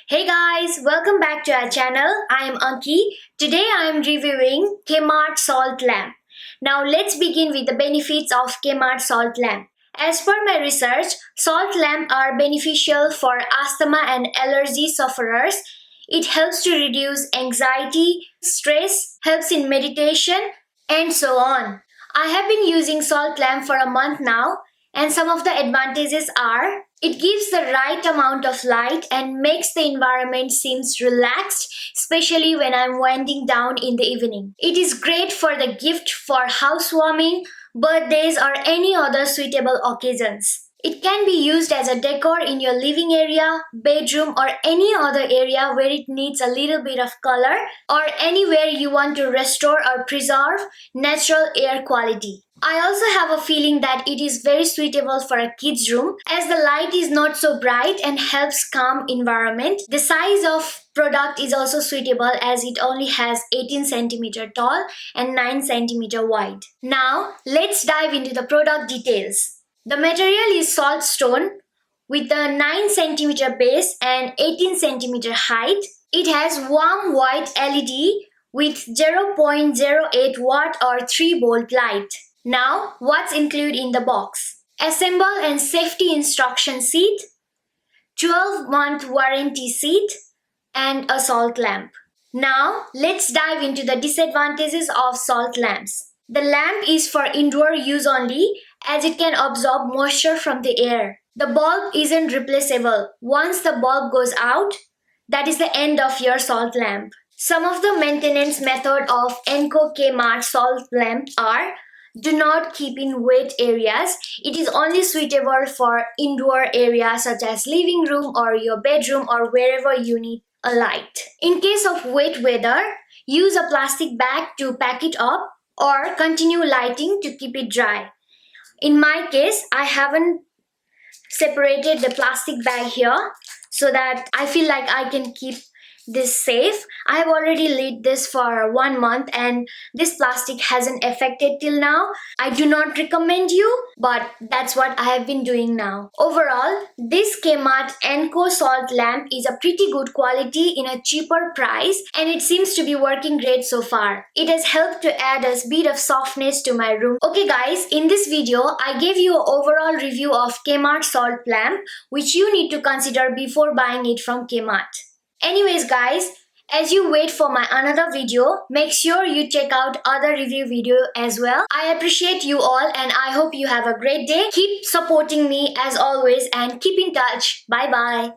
Hey guys, welcome back to our channel. I am Anki. Today I am reviewing Kmart Salt Lamp. Now let's begin with the benefits of Kmart Salt Lamp. As per my research, salt lamp are beneficial for asthma and allergy sufferers. It helps to reduce anxiety, stress, helps in meditation, and so on. I have been using salt lamp for a month now, and some of the advantages are it gives the right amount of light and makes the environment seems relaxed, especially when I'm winding down in the evening. It is great for the gift for housewarming, birthdays or any other suitable occasions. It can be used as a decor in your living area, bedroom or any other area where it needs a little bit of color or anywhere you want to restore or preserve natural air quality. I also have a feeling that it is very suitable for a kid's room as the light is not so bright and helps calm environment. The size of product is also suitable as it only has 18 cm tall and 9 cm wide. Now let's dive into the product details. The material is salt stone with a 9 cm base and 18 cm height. It has warm white LED with 0.08 watt or 3 volt light. Now, what's included in the box? Assemble and safety instruction sheet, 12-month warranty sheet, and a salt lamp. Now, let's dive into the disadvantages of salt lamps. The lamp is for indoor use only as it can absorb moisture from the air. The bulb isn't replaceable. Once the bulb goes out, that is the end of your salt lamp. Some of the maintenance method of ANKO Kmart salt lamp are do not keep in wet areas. It is only suitable for indoor areas such as living room or your bedroom or wherever you need a light. In case of wet weather, use a plastic bag to pack it up or continue lighting to keep it dry. In my case, I haven't separated the plastic bag here so that I feel like I can keep this safe. I have already lit this for 1 month and this plastic hasn't affected till now. I do not recommend you, but that's what I have been doing now. Overall, this Kmart ANKO salt lamp is a pretty good quality in a cheaper price and it seems to be working great so far. It has helped to add a bit of softness to my room. Okay guys, in this video, I gave you an overall review of Kmart salt lamp which you need to consider before buying it from Kmart. Anyways guys, as you wait for my another video, make sure you check out other review video as well. I appreciate you all and I hope you have a great day. Keep supporting me as always and keep in touch. Bye bye.